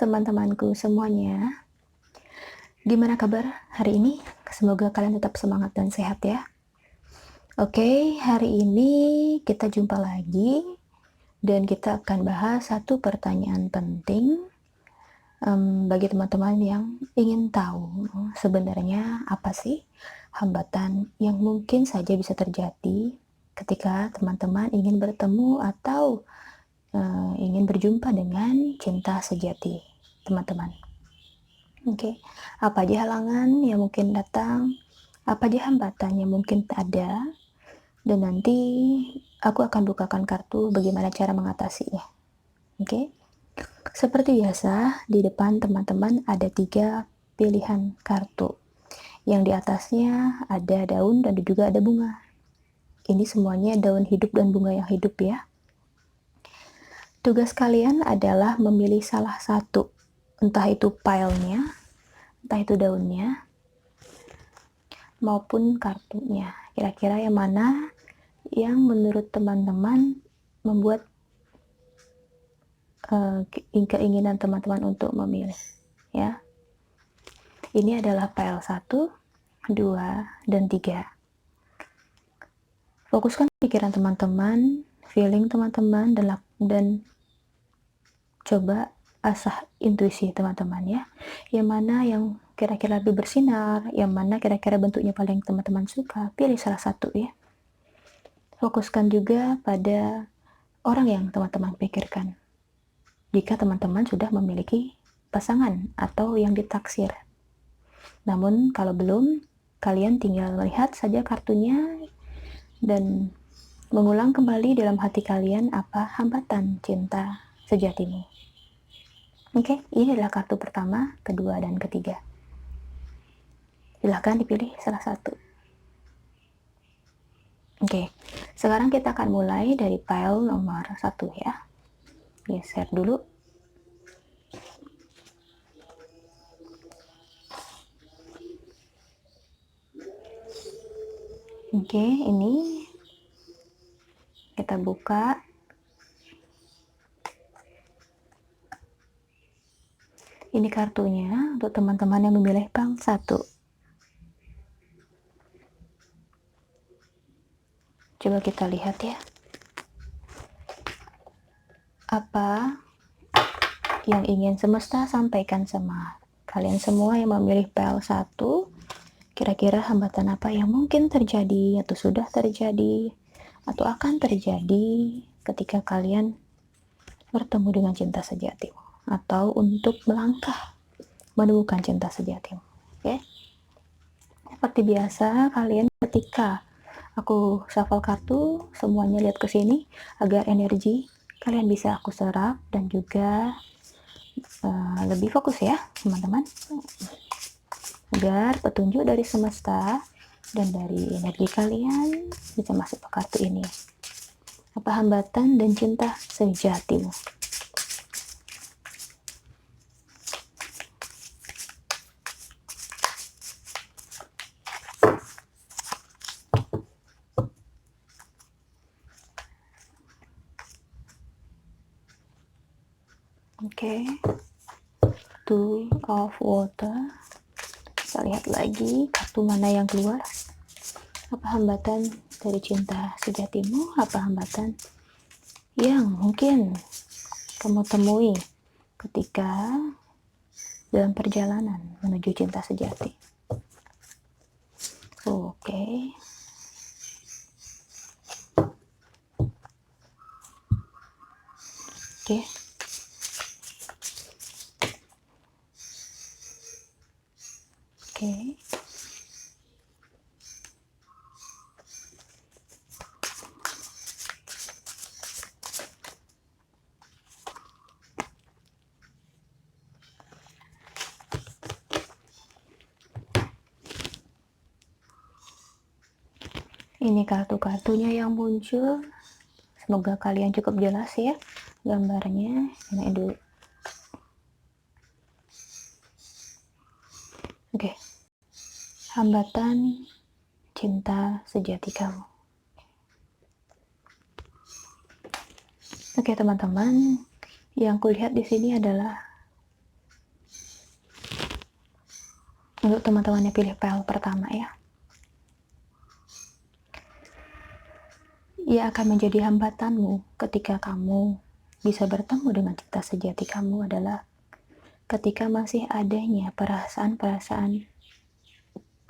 teman-temanku semuanya. Gimana kabar hari ini? Semoga kalian tetap semangat dan sehat ya. Oke, hari ini kita jumpa lagi dan kita akan bahas satu pertanyaan penting bagi teman-teman yang ingin tahu sebenarnya apa sih hambatan yang mungkin saja bisa terjadi ketika teman-teman ingin bertemu atau ingin berjumpa dengan cinta sejati teman-teman. Oke, apa aja halangan yang mungkin datang, apa aja hambatan yang mungkin ada, dan nanti aku akan bukakan kartu bagaimana cara mengatasinya. Oke, seperti biasa, di depan teman-teman ada 3 pilihan kartu. Yang di atasnya ada daun dan juga ada bunga. Ini semuanya daun hidup dan bunga yang hidup ya. Tugas kalian adalah memilih salah satu, entah itu pile-nya, entah itu daunnya, maupun kartunya. Kira-kira yang mana yang menurut teman-teman membuat keinginan teman-teman untuk memilih ya. Ini adalah pile 1, 2, dan 3. Fokuskan pikiran teman-teman, feeling teman-teman, dan coba asah intuisi teman-teman ya. Yang mana yang kira-kira lebih bersinar, yang mana kira-kira bentuknya paling teman-teman suka, pilih salah satu ya. Fokuskan juga pada orang yang teman-teman pikirkan. Jika teman-teman sudah memiliki pasangan atau yang ditaksir. Namun kalau belum, kalian tinggal melihat saja kartunya dan mengulang kembali dalam hati kalian apa hambatan cinta sejatimu. Oke, ini adalah kartu pertama, kedua, dan ketiga. Silahkan dipilih salah satu. Oke, sekarang kita akan mulai dari pile nomor 1 ya. Geser dulu. Oke, ini kita buka. Ini kartunya untuk teman-teman yang memilih pile 1. Coba kita lihat ya. Apa yang ingin semesta sampaikan sama kalian semua yang memilih pile 1? Kira-kira hambatan apa yang mungkin terjadi atau sudah terjadi atau akan terjadi ketika kalian bertemu dengan cinta sejatimu atau untuk melangkah menemukan cinta sejatimu. Oke? Seperti biasa, kalian ketika aku shuffle kartu, semuanya lihat ke sini agar energi kalian bisa aku serap dan juga lebih fokus ya, teman-teman. Agar petunjuk dari semesta dan dari energi kalian bisa masuk ke kartu ini. Apa hambatan dan cinta sejatimu? Oke, Two of Water. Kita lihat lagi kartu mana yang keluar. Apa hambatan dari cinta sejatimu? Apa hambatan yang mungkin kamu temui ketika dalam perjalanan menuju cinta sejati? Oke. Oke. Oke. Ini kartu-kartunya yang muncul. Semoga kalian cukup jelas ya gambarnya. Ini dulu. Oke. Hambatan cinta sejati kamu. Oke, teman-teman. Yang kulihat di sini adalah Untuk teman-teman yang pilih file pertama ya. Ia akan menjadi hambatanmu ketika kamu bisa bertemu dengan cinta sejati kamu adalah ketika masih adanya perasaan-perasaan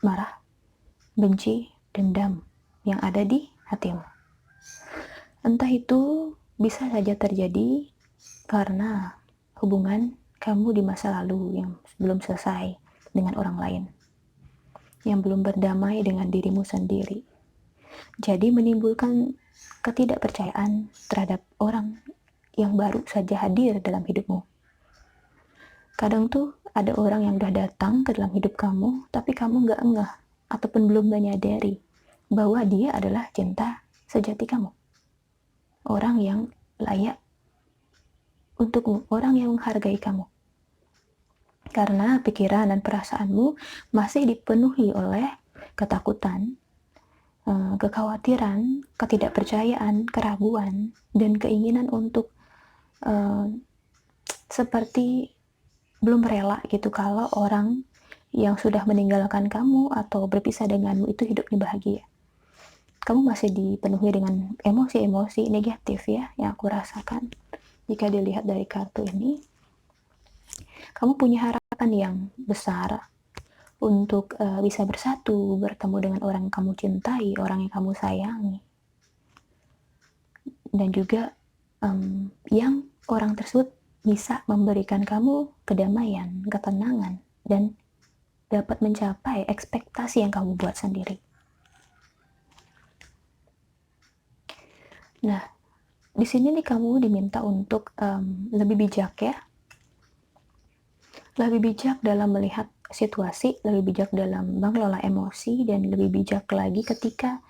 marah, benci, dendam yang ada di hatimu. Entah itu bisa saja terjadi karena hubungan kamu di masa lalu yang belum selesai dengan orang lain, yang belum berdamai dengan dirimu sendiri. Jadi menimbulkan ketidakpercayaan terhadap orang yang baru saja hadir dalam hidupmu. Kadang tuh ada orang yang udah datang ke dalam hidup kamu, tapi kamu gak ngeh ataupun belum menyadari bahwa dia adalah cinta sejati kamu. Orang yang layak untukmu, orang yang menghargai kamu. Karena pikiran dan perasaanmu masih dipenuhi oleh ketakutan, kekhawatiran, ketidakpercayaan, keraguan, dan keinginan untuk seperti belum rela gitu kalau orang yang sudah meninggalkan kamu atau berpisah denganmu itu hidupnya bahagia. Kamu masih dipenuhi dengan emosi-emosi negatif ya yang aku rasakan. Jika dilihat dari kartu ini, kamu punya harapan yang besar untuk bisa bersatu, bertemu dengan orang yang kamu cintai, orang yang kamu sayangi. Dan juga yang orang tersebut bisa memberikan kamu kedamaian, ketenangan, dan dapat mencapai ekspektasi yang kamu buat sendiri. Nah, di sini nih kamu diminta untuk lebih bijak ya. Lebih bijak dalam melihat situasi, lebih bijak dalam mengelola emosi, dan lebih bijak lagi ketika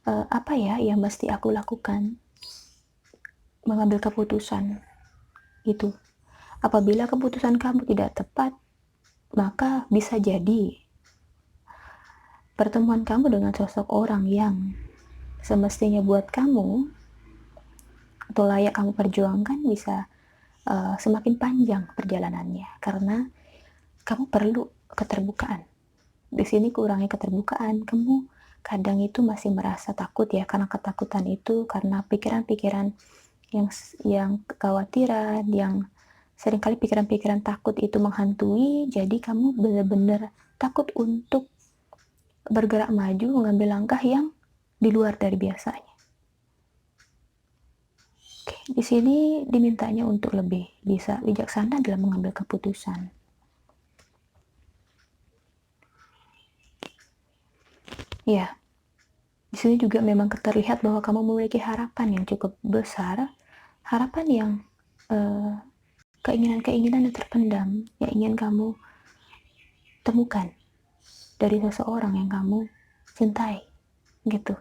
apa ya yang mesti aku lakukan. Mengambil keputusan itu. Apabila keputusan kamu tidak tepat, maka bisa jadi pertemuan kamu dengan sosok orang yang semestinya buat kamu atau layak kamu perjuangkan bisa semakin panjang perjalanannya karena kamu perlu keterbukaan. Di sini kurangi keterbukaan, kamu kadang itu masih merasa takut ya karena ketakutan itu karena pikiran-pikiran yang kekhawatiran, yang seringkali pikiran-pikiran takut itu menghantui, jadi kamu benar-benar takut untuk bergerak maju, mengambil langkah yang di luar dari biasanya. Oke, di sini dimintanya untuk lebih bisa bijaksana dalam mengambil keputusan. Ya, di sini juga memang terlihat bahwa kamu memiliki harapan yang cukup besar, harapan yang keinginan-keinginan yang terpendam yang ingin kamu temukan dari seseorang yang kamu cintai, gitu.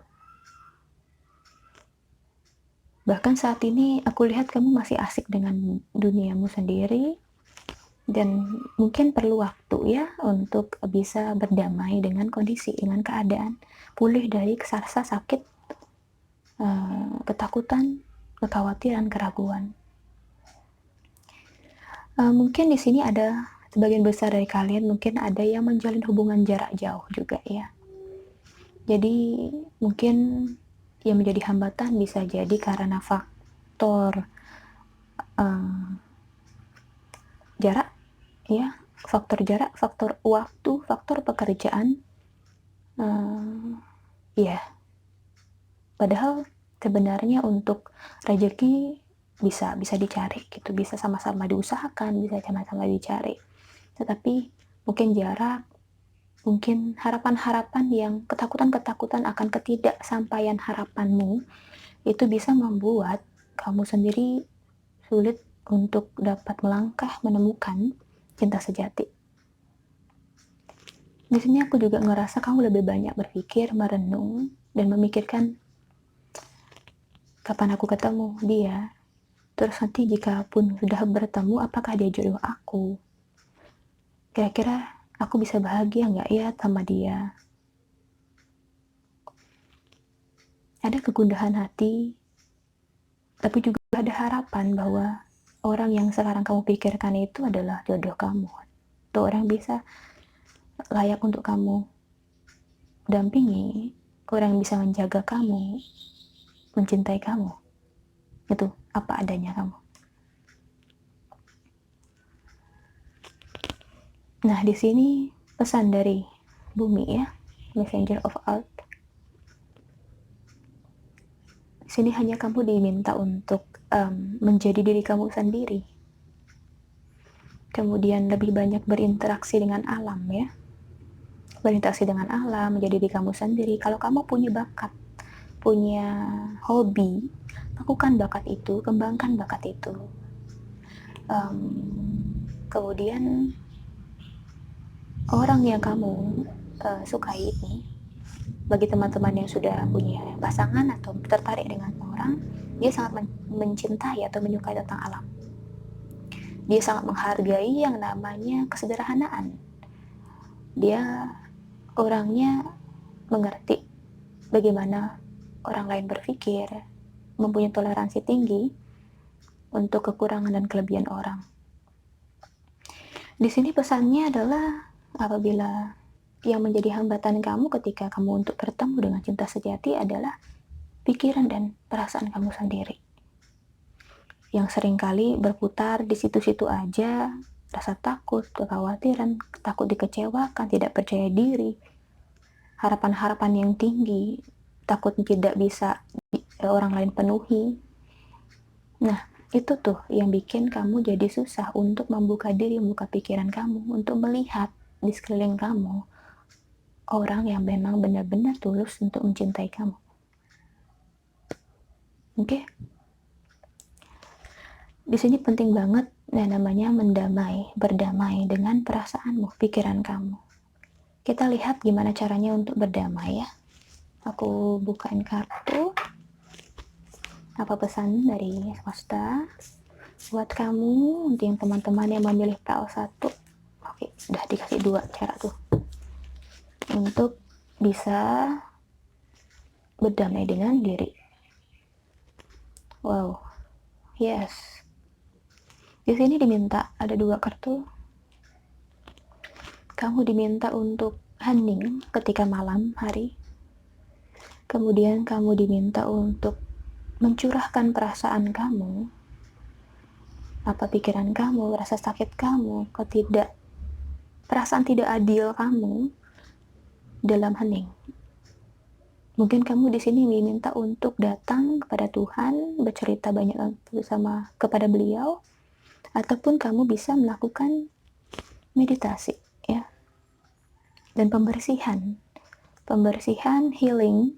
Bahkan saat ini aku lihat kamu masih asik dengan duniamu sendiri dan mungkin perlu waktu ya untuk bisa berdamai dengan kondisi, dengan keadaan, pulih dari rasa sakit, ketakutan, kekhawatiran, keraguan. Mungkin di sini ada sebagian besar dari kalian mungkin ada yang menjalin hubungan jarak jauh juga ya. Jadi mungkin yang menjadi hambatan bisa jadi karena faktor jarak ya, faktor jarak, faktor waktu, faktor pekerjaan. Ya, padahal sebenarnya untuk rezeki bisa dicari gitu, bisa sama-sama diusahakan, bisa sama-sama dicari. Tetapi mungkin jarak, mungkin harapan-harapan yang ketakutan-ketakutan akan ketidaksampaian harapanmu itu bisa membuat kamu sendiri sulit untuk dapat melangkah menemukan cinta sejati. Di sini aku juga ngerasa kamu lebih banyak berpikir, merenung, dan memikirkan kapan aku ketemu dia. Terus nanti jika pun sudah bertemu, apakah dia jodoh aku? Kira-kira aku bisa bahagia nggak ya sama dia? Ada kegundahan hati, tapi juga ada harapan bahwa orang yang sekarang kamu pikirkan itu adalah jodoh kamu. Atau orang bisa layak untuk kamu dampingi, orang yang bisa menjaga kamu, mencintai kamu. Itu apa adanya kamu. Nah, di sini pesan dari bumi ya, Messenger of Earth. Di sini hanya kamu diminta untuk menjadi diri kamu sendiri. Kemudian lebih banyak berinteraksi dengan alam ya. Berinteraksi dengan alam, menjadi diri kamu sendiri. Kalau kamu punya bakat, punya hobi, lakukan bakat itu, kembangkan bakat itu. Kemudian orang yang kamu sukai ini, bagi teman-teman yang sudah punya pasangan atau tertarik dengan orang, dia sangat mencintai atau menyukai tentang alam. Dia sangat menghargai yang namanya kesederhanaan. Dia orangnya mengerti bagaimana orang lain berpikir, mempunyai toleransi tinggi untuk kekurangan dan kelebihan orang. Di sini pesannya adalah apabila yang menjadi hambatan kamu ketika kamu untuk bertemu dengan cinta sejati adalah pikiran dan perasaan kamu sendiri, yang seringkali berputar di situ-situ aja, rasa takut, kekhawatiran, takut dikecewakan, tidak percaya diri, harapan-harapan yang tinggi, takut tidak bisa orang lain penuhi. Nah, itu tuh yang bikin kamu jadi susah untuk membuka diri, membuka pikiran kamu, untuk melihat di sekeliling kamu orang yang memang benar-benar tulus untuk mencintai kamu. Oke? Di sini penting banget yang namanya berdamai dengan perasaanmu, pikiran kamu. Kita lihat gimana caranya untuk berdamai ya. Aku bukain kartu. Apa pesan dari swasta buat kamu, untuk yang teman-teman yang memilih PL1. Oke, udah dikasih 2 cara tuh untuk bisa berdamai dengan diri. Wow, yes. Di sini diminta ada 2 kartu. Kamu diminta untuk hening ketika malam hari. Kemudian kamu diminta untuk mencurahkan perasaan kamu, apa pikiran kamu, rasa sakit kamu, perasaan tidak adil kamu dalam hening. Mungkin kamu di sini diminta untuk datang kepada Tuhan, bercerita banyak bersama kepada Beliau, ataupun kamu bisa melakukan meditasi ya. Dan pembersihan, healing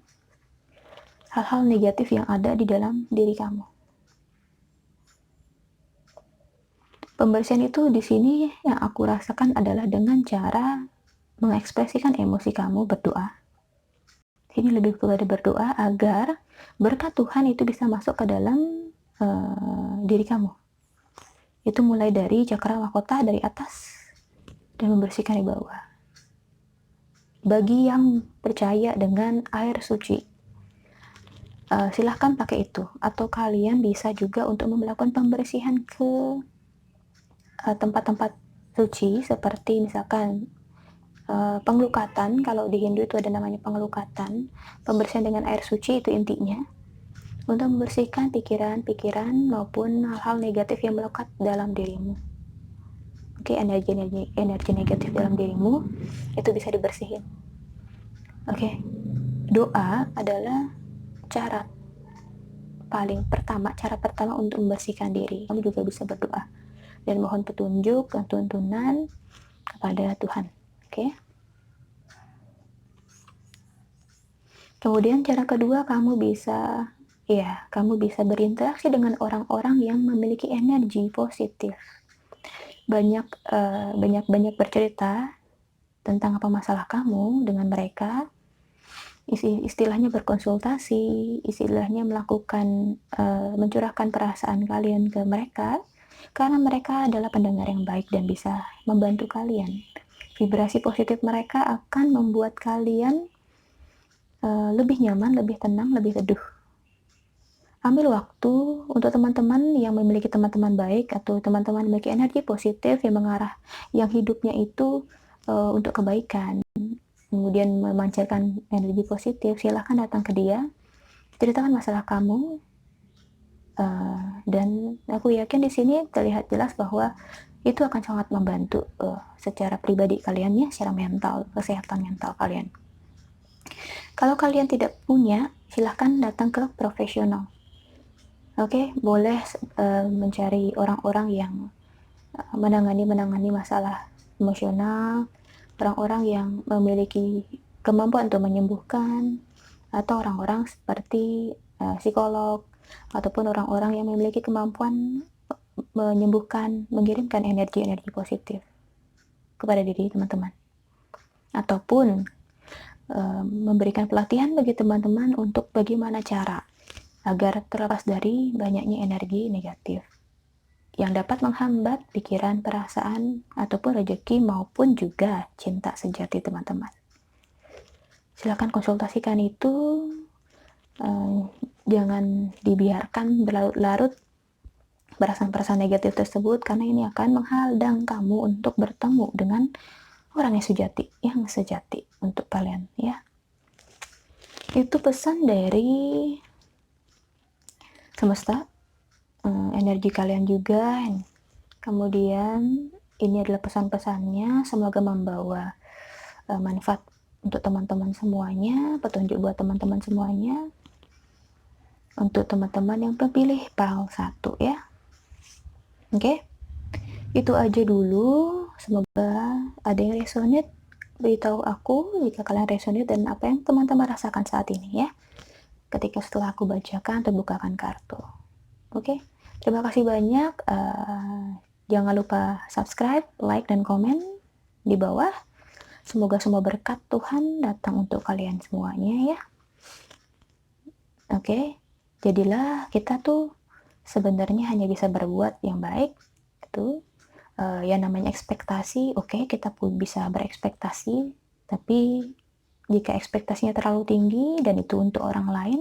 hal-hal negatif yang ada di dalam diri kamu. Pembersihan itu di sini yang aku rasakan adalah dengan cara mengekspresikan emosi kamu, berdoa. Ini lebih kepada berdoa agar berkat Tuhan itu bisa masuk ke dalam diri kamu. Itu mulai dari cakra mahkota dari atas dan membersihkan di bawah. Bagi yang percaya dengan air suci, silahkan pakai itu. Atau kalian bisa juga untuk melakukan pembersihan ke tempat-tempat suci, seperti misalkan pengelukatan. Kalau di Hindu itu ada namanya pengelukatan. Pembersihan dengan air suci itu intinya untuk membersihkan pikiran-pikiran maupun hal-hal negatif yang melekat dalam dirimu. Oke, energi negatif dalam dirimu itu bisa dibersihin. Oke, doa adalah cara pertama untuk membersihkan diri. Kamu juga bisa berdoa dan mohon petunjuk dan tuntunan kepada Tuhan. Oke. Kemudian cara kedua, kamu bisa berinteraksi dengan orang-orang yang memiliki energi positif. Banyak bercerita tentang apa masalah kamu dengan mereka. Istilahnya berkonsultasi, istilahnya melakukan mencurahkan perasaan kalian ke mereka, karena mereka adalah pendengar yang baik dan bisa membantu kalian. Vibrasi positif mereka akan membuat kalian lebih nyaman, lebih tenang, lebih teduh. Ambil waktu untuk teman-teman yang memiliki teman-teman baik atau teman-teman memiliki energi positif yang mengarah, yang hidupnya itu untuk kebaikan, kemudian memancarkan energi positif, silahkan datang ke dia, ceritakan masalah kamu, dan aku yakin di sini terlihat jelas bahwa itu akan sangat membantu secara pribadi kalian ya, secara mental, kesehatan mental kalian. Kalau kalian tidak punya, silahkan datang ke profesional. Oke, boleh mencari orang-orang yang menangani masalah emosional, orang-orang yang memiliki kemampuan untuk menyembuhkan, atau orang-orang seperti psikolog, ataupun orang-orang yang memiliki kemampuan menyembuhkan, mengirimkan energi-energi positif kepada diri teman-teman, ataupun memberikan pelatihan bagi teman-teman untuk bagaimana cara agar terlepas dari banyaknya energi negatif yang dapat menghambat pikiran, perasaan, ataupun rezeki maupun juga cinta sejati teman-teman. Silakan konsultasikan itu, jangan dibiarkan berlarut-larut perasaan-perasaan negatif tersebut, karena ini akan menghadang kamu untuk bertemu dengan orang yang sejati untuk kalian ya. Itu pesan dari semesta, energi kalian juga. Kemudian ini adalah pesan-pesannya, semoga membawa manfaat untuk teman-teman semuanya, petunjuk buat teman-teman semuanya, untuk teman-teman yang terpilih PAL 1 ya. Oke, itu aja dulu. Semoga ada yang resonate, beritahu aku jika kalian resonate dan apa yang teman-teman rasakan saat ini ya, ketika setelah aku bacakan atau bukakan kartu. Oke, terima kasih banyak. Jangan lupa subscribe, like, dan komen di bawah. Semoga semua berkat Tuhan datang untuk kalian semuanya ya. Oke, jadilah kita tuh sebenarnya hanya bisa berbuat yang baik. Itu yang namanya ekspektasi. Oke, kita pun bisa berekspektasi, tapi jika ekspektasinya terlalu tinggi dan itu untuk orang lain,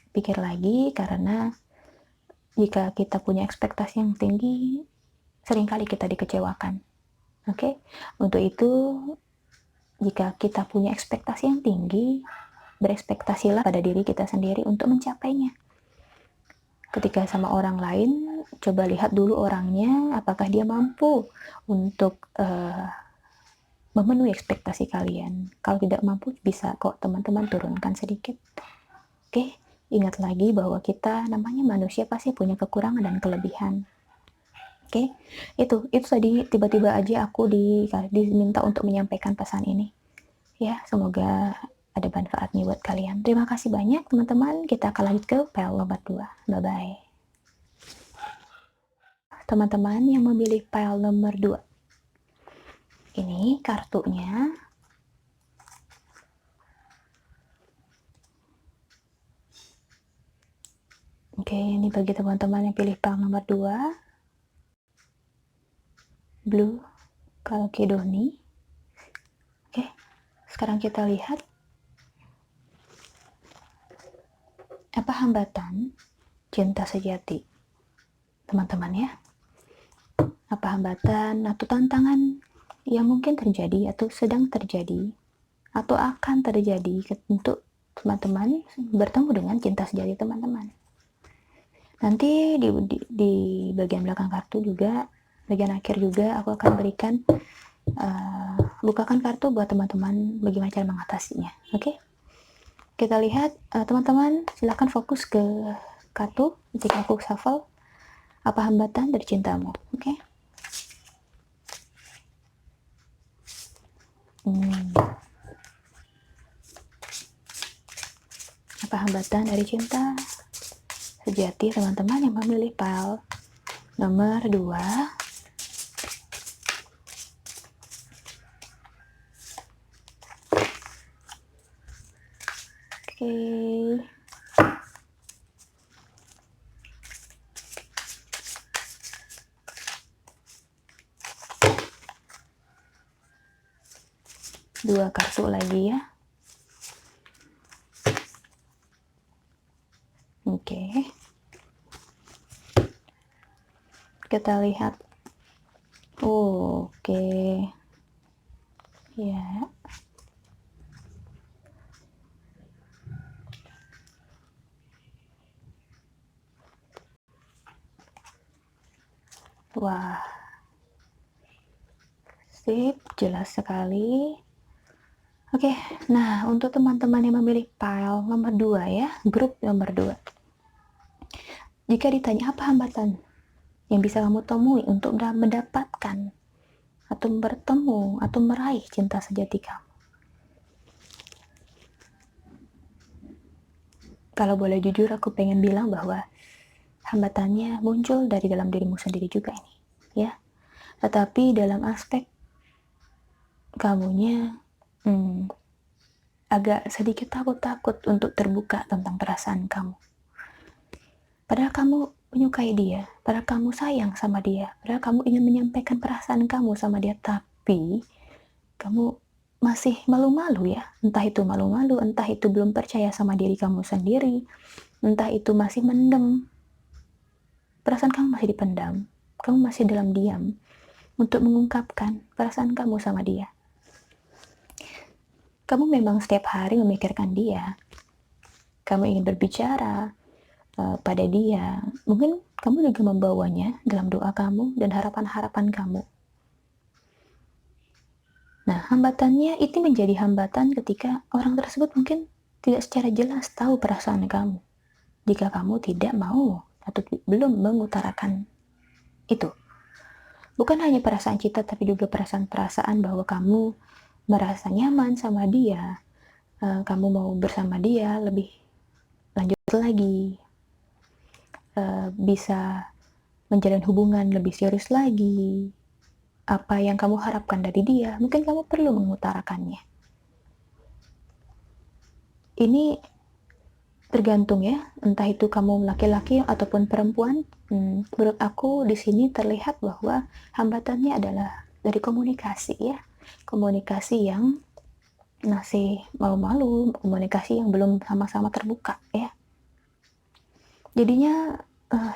pikir lagi, karena jika kita punya ekspektasi yang tinggi, seringkali kita dikecewakan. Oke, untuk itu jika kita punya ekspektasi yang tinggi, berekspektasilah pada diri kita sendiri untuk mencapainya. Ketika sama orang lain, coba lihat dulu orangnya, apakah dia mampu untuk memenuhi ekspektasi kalian. Kalau tidak mampu, bisa kok teman-teman turunkan sedikit. Oke, ingat lagi bahwa kita namanya manusia pasti punya kekurangan dan kelebihan. Oke, itu tadi tiba-tiba aja aku diminta untuk menyampaikan pesan ini. Ya, semoga ada manfaatnya buat kalian. Terima kasih banyak teman-teman. Kita akan lanjut ke PL nomor 2. Bye-bye. Teman-teman yang memilih PL nomor 2. Ini kartunya. Oke, ini bagi teman-teman yang pilih PL nomor 2. Blue Kalkedoni. Oke, sekarang kita lihat apa hambatan cinta sejati, teman-teman ya. Apa hambatan atau tantangan yang mungkin terjadi atau sedang terjadi atau akan terjadi untuk teman-teman bertemu dengan cinta sejati teman-teman. Nanti di bagian belakang kartu juga, bagian akhir juga aku akan berikan bukakan kartu buat teman-teman bagaimana cara mengatasinya. Oke, kita lihat teman-teman, silakan fokus ke kartu jika aku shuffle. Apa hambatan dari cintamu? Oke. Apa hambatan dari cinta sejati teman-teman yang memilih PAL nomor 2? Oke. Dua kartu lagi ya. Oke. Kita lihat. Oke. Ya. Wah, sip, jelas sekali. Oke, nah untuk teman-teman yang memilih file nomor 2 ya, grup nomor 2. Jika ditanya apa hambatan yang bisa kamu temui untuk mendapatkan atau bertemu atau meraih cinta sejati kamu. Kalau boleh jujur, aku pengen bilang bahwa hambatannya muncul dari dalam dirimu sendiri juga ini, ya. Tetapi dalam aspek kamunya agak sedikit takut-takut untuk terbuka tentang perasaan kamu. Padahal kamu menyukai dia, padahal kamu sayang sama dia, padahal kamu ingin menyampaikan perasaan kamu sama dia, tapi kamu masih malu-malu ya. Entah itu malu-malu, entah itu belum percaya sama diri kamu sendiri, entah itu masih mendem. Perasaan kamu masih dipendam, kamu masih dalam diam untuk mengungkapkan perasaan kamu sama dia. Kamu memang setiap hari memikirkan dia, kamu ingin berbicara pada dia. Mungkin kamu juga membawanya dalam doa kamu dan harapan-harapan kamu. Nah, hambatannya itu menjadi hambatan ketika orang tersebut mungkin tidak secara jelas tahu perasaan kamu. Jika kamu tidak mau atau belum mengutarakan itu. Bukan hanya perasaan cinta, tapi juga perasaan-perasaan bahwa kamu merasa nyaman sama dia, kamu mau bersama dia lebih lanjut lagi, bisa menjalin hubungan lebih serius lagi. Apa yang kamu harapkan dari dia, mungkin kamu perlu mengutarakannya. Ini tergantung ya, entah itu kamu laki-laki ataupun perempuan. Menurut aku di sini terlihat bahwa hambatannya adalah dari komunikasi ya, komunikasi yang masih malu-malu, komunikasi yang belum sama-sama terbuka ya. Jadinya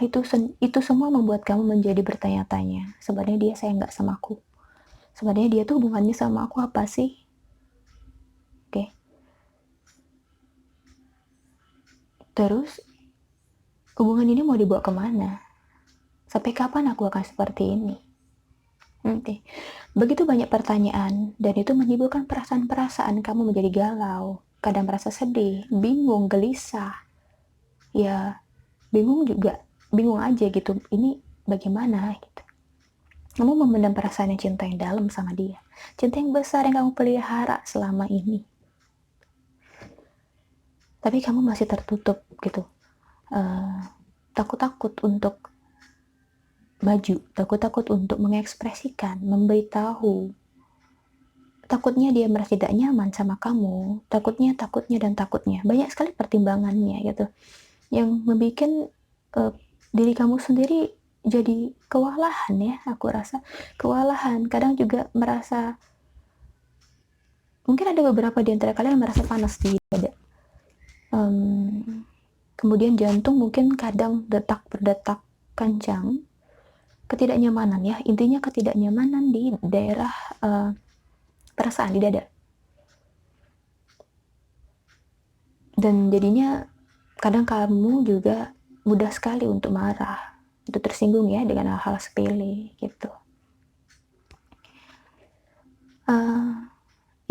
itu semua membuat kamu menjadi bertanya-tanya, sebenarnya dia sayang nggak sama aku? Sebenarnya dia tuh hubungannya sama aku apa sih? Oke. Terus hubungan ini mau dibawa kemana? Sampai kapan aku akan seperti ini? Oke. Begitu banyak pertanyaan, dan itu menimbulkan perasaan-perasaan kamu menjadi galau, kadang merasa sedih, bingung, gelisah. Ya, bingung aja gitu, ini bagaimana gitu. Kamu memendam perasaan cinta yang dalam sama dia, cinta yang besar yang kamu pelihara selama ini, tapi kamu masih tertutup gitu, takut-takut untuk maju, takut-takut untuk mengekspresikan, memberitahu. Takutnya dia merasa tidak nyaman sama kamu, takutnya dan takutnya, banyak sekali pertimbangannya gitu, yang membuat diri kamu sendiri jadi kewalahan ya. Aku rasa kewalahan, kadang juga merasa, mungkin ada beberapa di antara kalian merasa panas di dada, kemudian jantung mungkin kadang berdetak kencang, ketidaknyamanan ya, intinya ketidaknyamanan di daerah perasaan di dada, dan jadinya kadang kamu juga mudah sekali untuk marah, untuk tersinggung ya dengan hal-hal sepele gitu.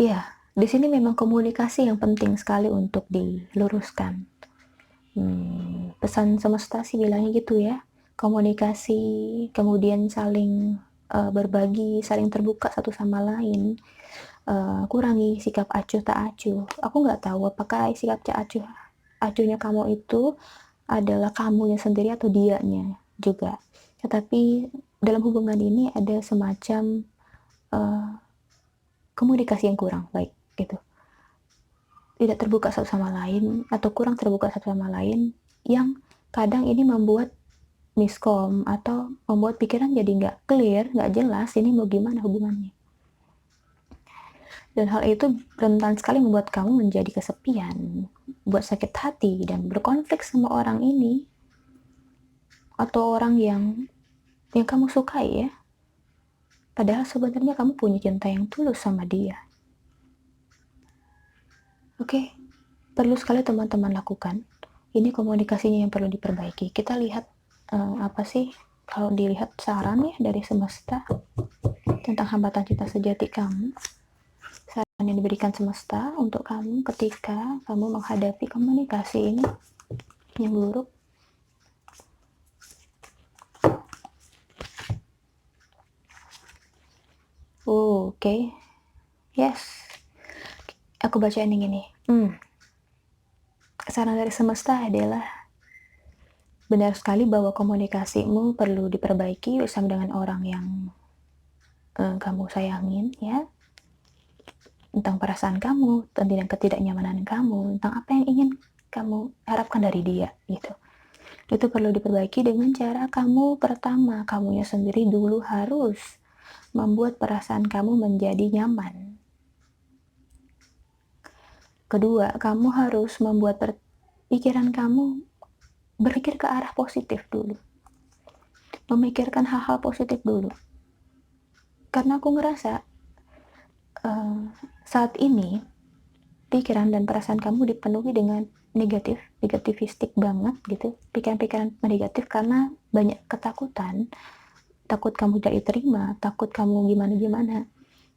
Ya, di sini memang komunikasi yang penting sekali untuk diluruskan. Pesan semesta sih bilangnya gitu ya, komunikasi, kemudian saling berbagi, saling terbuka satu sama lain, kurangi sikap acuh tak acuh. Aku nggak tahu apakah sikap acuhnya kamu itu adalah kamunya sendiri atau dianya juga. Tetapi dalam hubungan ini ada semacam komunikasi yang kurang baik gitu. Tidak terbuka satu sama lain atau kurang terbuka satu sama lain, yang kadang ini membuat miskom atau membuat pikiran jadi nggak clear, nggak jelas ini mau gimana hubungannya. Dan hal itu rentan sekali membuat kamu menjadi kesepian, buat sakit hati, dan berkonflik sama orang ini atau orang yang kamu sukai ya. Padahal sebenarnya kamu punya cinta yang tulus sama dia. Oke, perlu sekali teman-teman lakukan. Ini komunikasinya yang perlu diperbaiki. Kita lihat apa sih kalau dilihat saran ya dari semesta tentang hambatan cinta sejati kamu. Saran yang diberikan semesta untuk kamu ketika kamu menghadapi komunikasi ini yang buruk. Oke. Yes. Aku bacain yang ini. Saran dari semesta adalah benar sekali bahwa komunikasimu perlu diperbaiki bersama dengan orang yang kamu sayangin, ya. Tentang perasaan kamu, tentang ketidaknyamanan kamu, tentang apa yang ingin kamu harapkan dari dia, gitu. Itu perlu diperbaiki dengan cara pertama, kamunya sendiri dulu harus membuat perasaan kamu menjadi nyaman. Kedua, kamu harus membuat pikiran kamu berpikir ke arah positif dulu. Memikirkan hal-hal positif dulu. Karena aku ngerasa saat ini pikiran dan perasaan kamu dipenuhi dengan negativistik banget gitu, pikiran-pikiran negatif karena banyak ketakutan, takut kamu tidak diterima, takut kamu gimana-gimana.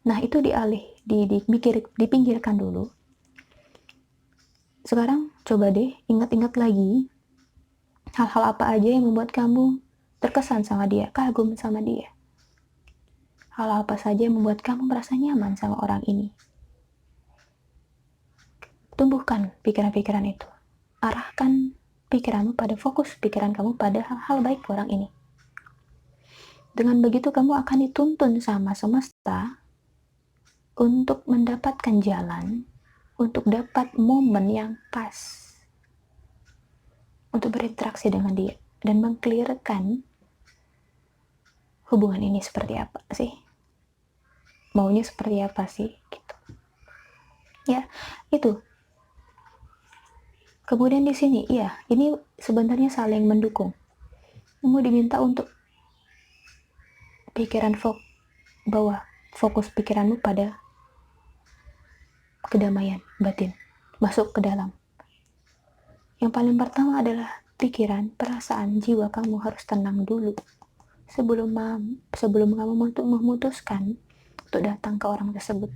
Nah, itu dipinggirkan dulu. Sekarang coba deh ingat-ingat lagi hal-hal apa aja yang membuat kamu terkesan sama dia, kagum sama dia. Hal apa saja yang membuat kamu merasa nyaman sama orang ini. Tumbuhkan pikiran-pikiran itu. Arahkan pikiranmu fokus pikiran kamu pada hal-hal baik orang ini. Dengan begitu kamu akan dituntun sama semesta untuk mendapatkan jalan, untuk dapat momen yang pas untuk berinteraksi dengan dia dan mengklirkan hubungan ini seperti apa sih, maunya seperti apa sih, gitu. Ya, itu. Kemudian di sini, ya, ini sebenarnya saling mendukung. Kamu diminta untuk bahwa fokus pikiranmu pada kedamaian batin, masuk ke dalam. Yang paling pertama adalah pikiran, perasaan, jiwa kamu harus tenang dulu sebelum kamu memutuskan untuk datang ke orang tersebut,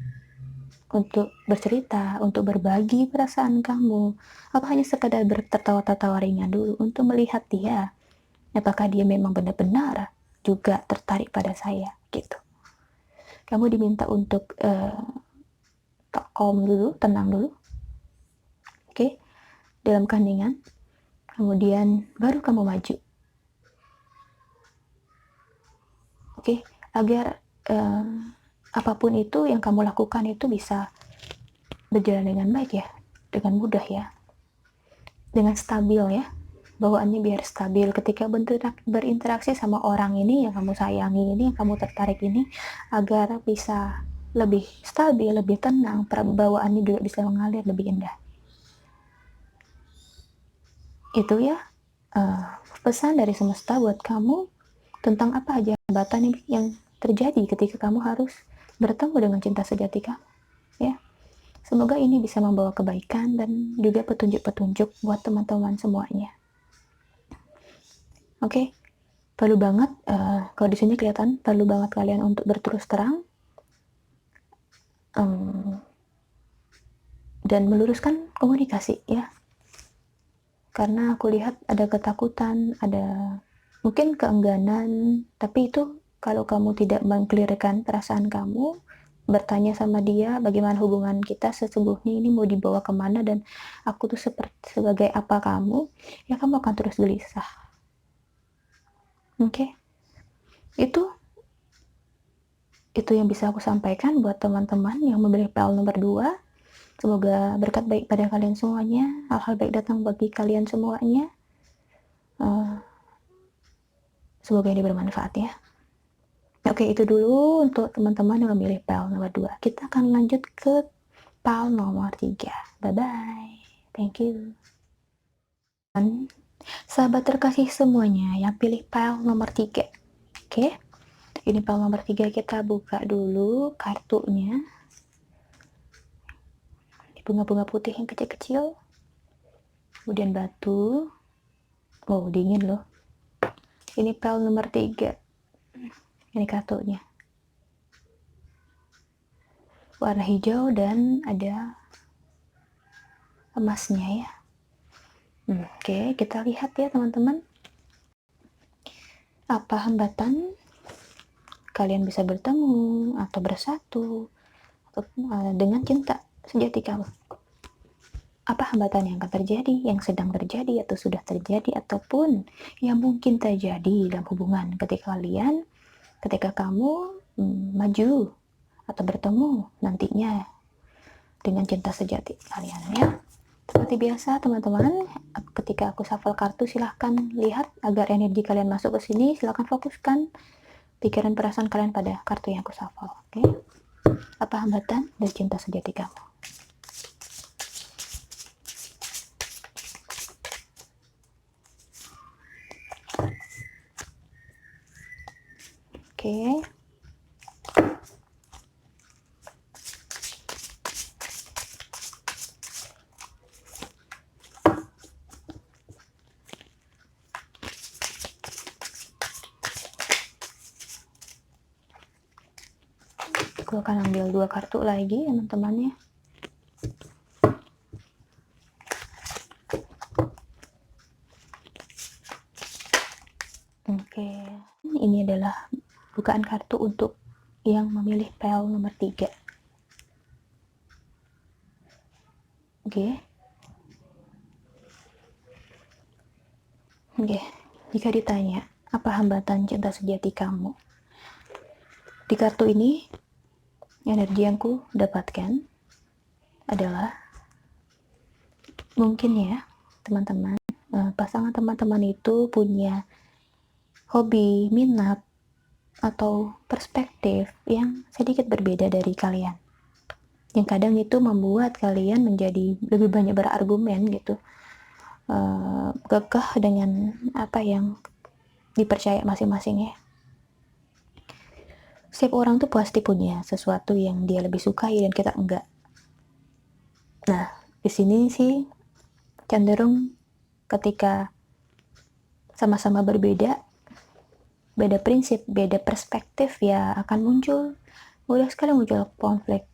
untuk bercerita, untuk berbagi perasaan kamu, atau hanya sekadar tertawa-tawa ringan dulu untuk melihat dia, apakah dia memang benar-benar juga tertarik pada saya, gitu. Kamu diminta untuk calm dulu, tenang dulu, oke, dalam keheningan, kemudian baru kamu maju, oke, agar apapun itu yang kamu lakukan itu bisa berjalan dengan baik ya, dengan mudah ya, dengan stabil ya, bawaannya biar stabil ketika berinteraksi sama orang ini yang kamu sayangi ini, yang kamu tertarik ini, agar bisa lebih stabil, lebih tenang, bawaannya juga bisa mengalir lebih indah. Itu ya pesan dari semesta buat kamu tentang apa aja hambatan yang terjadi ketika kamu harus bertemu dengan cinta sejati kamu, ya. Semoga ini bisa membawa kebaikan dan juga petunjuk-petunjuk buat teman-teman semuanya. Oke, perlu banget kalau di sini kelihatan perlu banget kalian untuk berterus terang dan meluruskan komunikasi ya. Karena aku lihat ada ketakutan, ada mungkin keengganan, tapi itu kalau kamu tidak mengklirkan perasaan kamu, bertanya sama dia bagaimana hubungan kita sesungguhnya ini mau dibawa kemana dan aku tuh sebagai apa kamu, ya kamu akan terus gelisah. Oke? Itu yang bisa aku sampaikan buat teman-teman yang memilih PL nomor 2. Semoga berkat baik pada kalian semuanya, hal-hal baik datang bagi kalian semuanya. Semoga ini bermanfaat ya. Oke, itu dulu untuk teman-teman yang memilih PL nomor 2. Kita akan lanjut ke PL nomor 3. Bye-bye. Thank you. Dan sahabat terkasih semuanya yang pilih PL nomor 3. Oke. Ini PL nomor 3, kita buka dulu kartunya. bunga-bunga putih yang kecil-kecil, kemudian batu. Oh, dingin loh. Ini pel nomor 3. Ini kartunya. Warna hijau dan ada emasnya ya. Oke, kita lihat ya teman-teman. Apa hambatan kalian bisa bertemu atau bersatu atau dengan cinta sejati kamu? Apa hambatan yang akan terjadi, yang sedang terjadi atau sudah terjadi, ataupun yang mungkin terjadi dalam hubungan ketika kamu maju atau bertemu nantinya dengan cinta sejati kalian ya. Seperti biasa teman-teman, ketika aku shuffle kartu silahkan lihat agar energi kalian masuk ke sini. Silahkan fokuskan pikiran perasaan kalian pada kartu yang aku shuffle. Oke? Apa hambatan dari cinta sejati kamu? Oke. Aku akan ambil 2 kartu lagi teman-teman ya. Oke, ini adalah bukaan kartu untuk yang memilih pel nomor 3. Oke. Jika ditanya apa hambatan cinta sejati kamu, di kartu ini energi yang ku dapatkan adalah mungkin ya teman-teman, pasangan teman-teman itu punya hobi, minat, atau perspektif yang sedikit berbeda dari kalian, yang kadang itu membuat kalian menjadi lebih banyak berargumen gitu, gagah dengan apa yang dipercaya masing-masing ya. Setiap orang tuh pasti punya sesuatu yang dia lebih sukai dan kita enggak. Nah, di sini sih cenderung ketika sama-sama berbeda, beda prinsip, beda perspektif ya akan mudah sekali muncul konflik.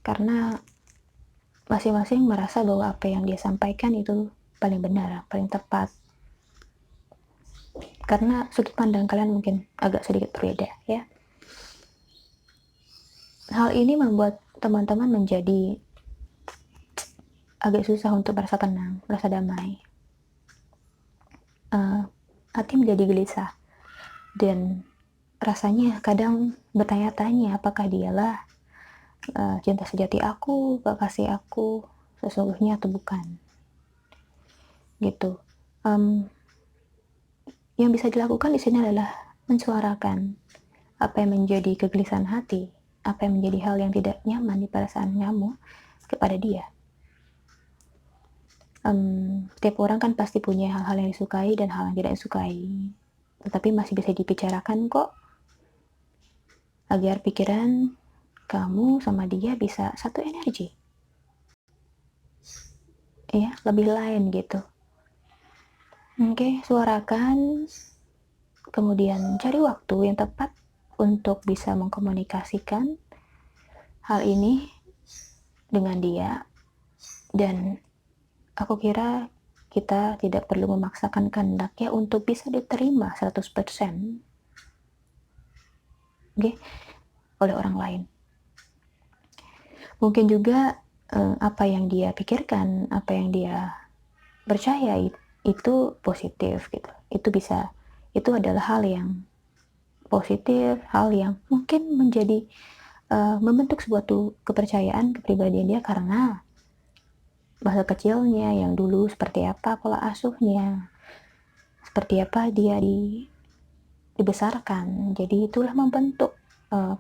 Karena masing-masing merasa bahwa apa yang dia sampaikan itu paling benar, paling tepat. Karena sudut pandang kalian mungkin agak sedikit berbeda ya. Hal ini membuat teman-teman menjadi agak susah untuk merasa tenang, merasa damai. Hati menjadi gelisah dan rasanya kadang bertanya-tanya apakah dialah cinta sejati aku, kekasih aku sesungguhnya atau bukan gitu. Yang bisa dilakukan di sini adalah mensuarakan apa yang menjadi kegelisahan hati, apa yang menjadi hal yang tidak nyaman di perasaan kamu kepada dia. Setiap orang kan pasti punya hal-hal yang disukai dan hal yang tidak disukai, tetapi masih bisa dibicarakan kok, agar pikiran kamu sama dia bisa satu energi ya, lebih lain gitu. Oke, suarakan, kemudian cari waktu yang tepat untuk bisa mengkomunikasikan hal ini dengan dia. Dan aku kira kita tidak perlu memaksakan kehendaknya untuk bisa diterima 100% oleh orang lain. Mungkin juga apa yang dia pikirkan, apa yang dia percaya itu positif gitu. Itu adalah hal yang positif, hal yang mungkin menjadi membentuk suatu kepercayaan kepribadian dia karena masa kecilnya yang dulu seperti apa pola asuhnya, seperti apa dia dibesarkan. Jadi itulah membentuk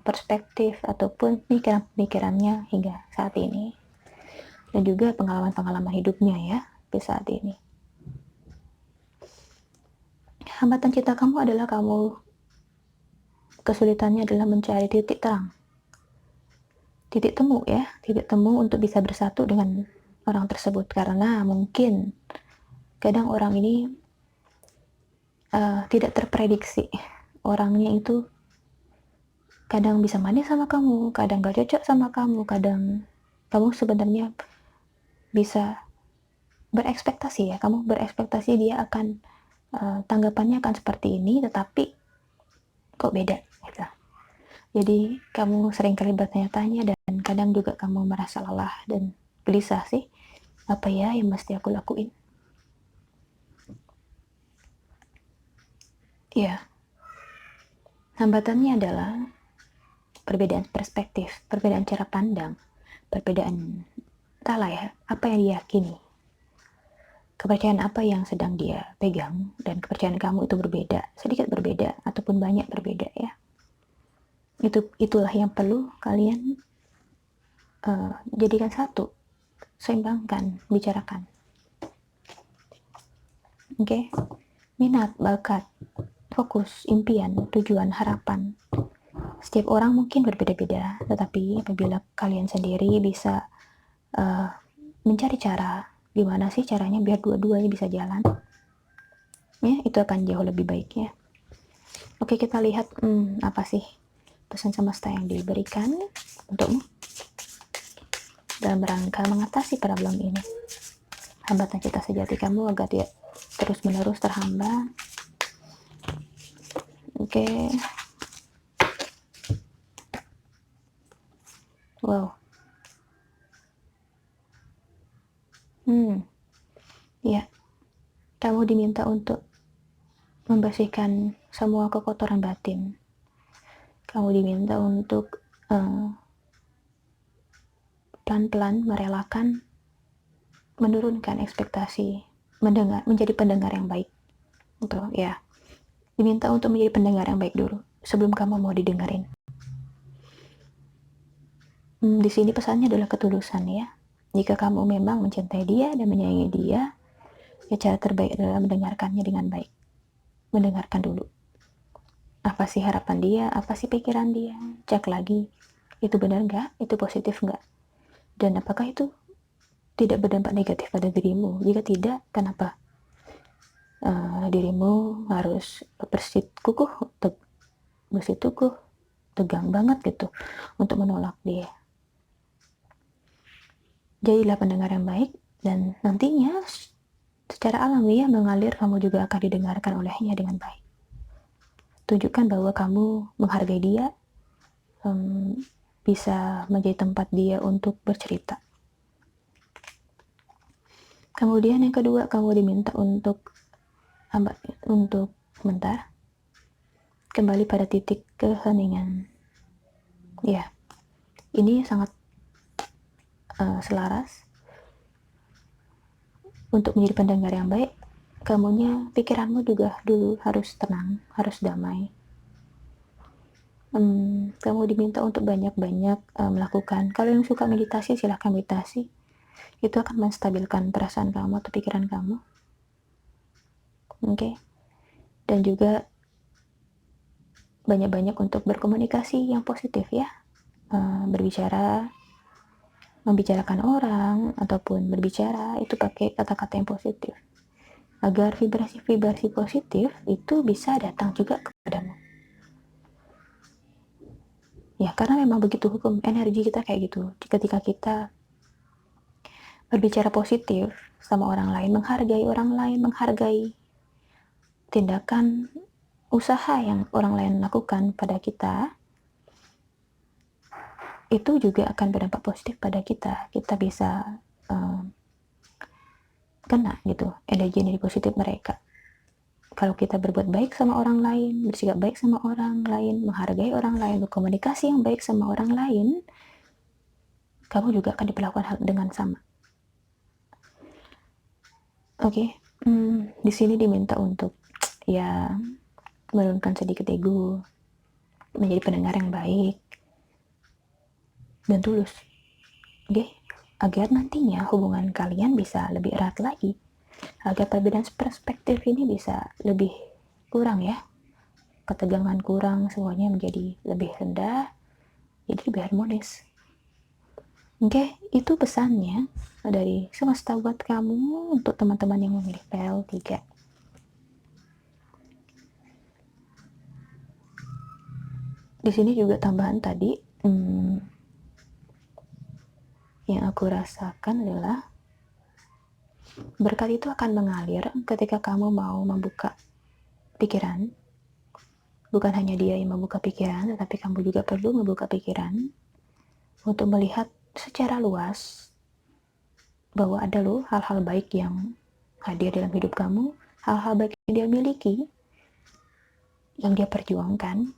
perspektif ataupun pemikiran-pemikirannya hingga saat ini. Dan juga pengalaman-pengalaman hidupnya ya di saat ini. Hambatan cinta kamu adalah kesulitannya adalah mencari titik terang. titik temu ya, titik temu untuk bisa bersatu dengan orang tersebut, karena mungkin kadang orang ini tidak terprediksi. Orangnya itu kadang bisa manis sama kamu, kadang gak cocok sama kamu, kadang kamu sebenarnya bisa berekspektasi ya, kamu berekspektasi dia akan tanggapannya akan seperti ini, tetapi kok beda gitu. Jadi kamu sering kali bertanya-tanya dan kadang juga kamu merasa lelah dan gelisah sih, apa ya yang mesti aku lakuin. Ya, hambatannya adalah perbedaan perspektif, perbedaan cara pandang, perbedaan entahlah ya, apa yang diyakini, kepercayaan apa yang sedang dia pegang, dan kepercayaan kamu itu berbeda, sedikit berbeda ataupun banyak berbeda ya. Itulah yang perlu kalian jadikan satu, seimbangkan, bicarakan. Oke? Minat, bakat, fokus, impian, tujuan, harapan. Setiap orang mungkin berbeda-beda, tetapi apabila kalian sendiri bisa mencari cara, gimana sih caranya biar dua-duanya bisa jalan, ya itu akan jauh lebih baik ya. Oke, kita lihat apa sih pesan semesta yang diberikan untukmu dalam rangka mengatasi problem ini. Hambatan cita sejati kamu agar tidak terus-menerus terhambat. Oke. Wow. Ya, kamu diminta untuk membersihkan semua kekotoran batin. Kamu diminta untuk pelan-pelan merelakan, menurunkan ekspektasi, menjadi pendengar yang baik. Untuk ya, diminta untuk menjadi pendengar yang baik dulu sebelum kamu mau didengarin. Di sini pesannya adalah ketulusan ya. Jika kamu memang mencintai dia dan menyayangi dia, ya cara terbaik adalah mendengarkannya dengan baik. Mendengarkan dulu. Apa sih harapan dia? Apa sih pikiran dia? Cek lagi. Itu benar nggak? Itu positif nggak? Dan apakah itu tidak berdampak negatif pada dirimu? Jika tidak, kenapa dirimu harus bersikukuh, tegang banget gitu untuk menolak dia? Jadilah pendengar yang baik, dan nantinya secara alami mengalir, kamu juga akan didengarkan olehnya dengan baik. Tunjukkan bahwa kamu menghargai dia, bisa menjadi tempat dia untuk bercerita. Kemudian yang kedua, kamu diminta untuk sebentar kembali pada titik keheningan. Ya, ini sangat selaras. Untuk menjadi pendengar yang baik, pikiranmu juga dulu harus tenang, harus damai. Kamu diminta untuk banyak-banyak melakukan. Kalau yang suka meditasi, silahkan meditasi. Itu akan menstabilkan perasaan kamu atau pikiran kamu. Oke. Dan juga banyak-banyak untuk berkomunikasi yang positif ya. Membicarakan orang ataupun berbicara itu pakai kata-kata yang positif, agar vibrasi-vibrasi positif itu bisa datang juga kepadamu. Ya, karena memang begitu hukum energi kita kayak gitu. Ketika kita berbicara positif sama orang lain, menghargai tindakan usaha yang orang lain lakukan pada kita, itu juga akan berdampak positif pada kita. Kita bisa kena gitu energi positif mereka. Kalau kita berbuat baik sama orang lain, bersikap baik sama orang lain, menghargai orang lain, berkomunikasi yang baik sama orang lain, kamu juga akan diperlakukan hal dengan sama. Oke. Di sini diminta untuk ya menurunkan sedikit ego, menjadi pendengar yang baik dan tulus. Oke, agar nantinya hubungan kalian bisa lebih erat lagi, agar perbedaan perspektif ini bisa lebih kurang ya, ketegangan kurang, semuanya menjadi lebih rendah, jadi lebih harmonis. Oke, itu pesannya dari semesta buat kamu untuk teman-teman yang memilih PL3. Di sini juga tambahan tadi, yang aku rasakan adalah berkat itu akan mengalir ketika kamu mau membuka pikiran. Bukan hanya dia yang membuka pikiran, tetapi kamu juga perlu membuka pikiran untuk melihat secara luas bahwa ada loh hal-hal baik yang hadir dalam hidup kamu, hal-hal baik yang dia miliki, yang dia perjuangkan.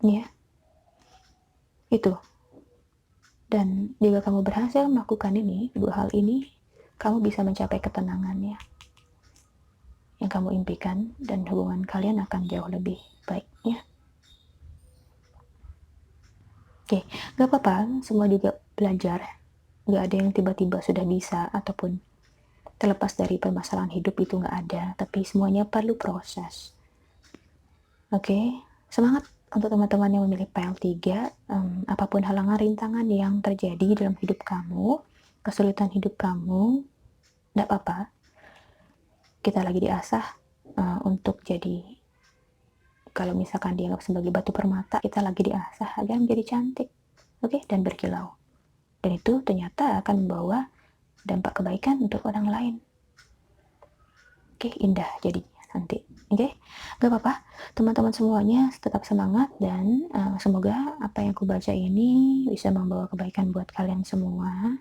Ya, itu. Dan jika kamu berhasil melakukan ini, dua hal ini, kamu bisa mencapai ketenangannya yang kamu impikan, dan hubungan kalian akan jauh lebih baik, ya. Oke, gak apa-apa, semua juga belajar. Gak ada yang tiba-tiba sudah bisa, ataupun terlepas dari permasalahan hidup itu gak ada, tapi semuanya perlu proses. Oke, semangat untuk teman-teman yang memilih PL3, apapun halangan rintangan yang terjadi dalam hidup kamu, kesulitan hidup kamu, gak apa-apa. Kita lagi diasah untuk jadi, kalau misalkan dianggap sebagai batu permata, kita lagi diasah agar menjadi cantik, oke, dan berkilau. Dan itu ternyata akan membawa dampak kebaikan untuk orang lain. Oke, indah jadinya nanti. Oke, gak apa-apa. Teman-teman semuanya tetap semangat, dan semoga apa yang aku baca ini bisa membawa kebaikan buat kalian semua.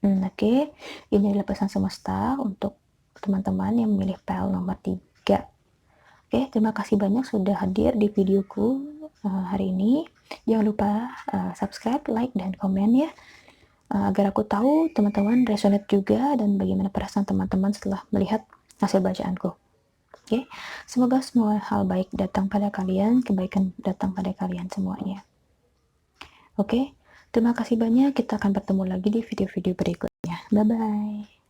Oke, ini adalah pesan semesta untuk teman-teman yang memilih PL nomor 3. Oke, terima kasih banyak sudah hadir di videoku hari ini. Jangan lupa subscribe, like, dan komen ya, agar aku tahu teman-teman resonate juga dan bagaimana perasaan teman-teman setelah melihat hasil bacaanku. Oke, semoga semua hal baik datang pada kalian, kebaikan datang pada kalian semuanya. Oke, terima kasih banyak. Kita akan bertemu lagi di video-video berikutnya. Bye-bye.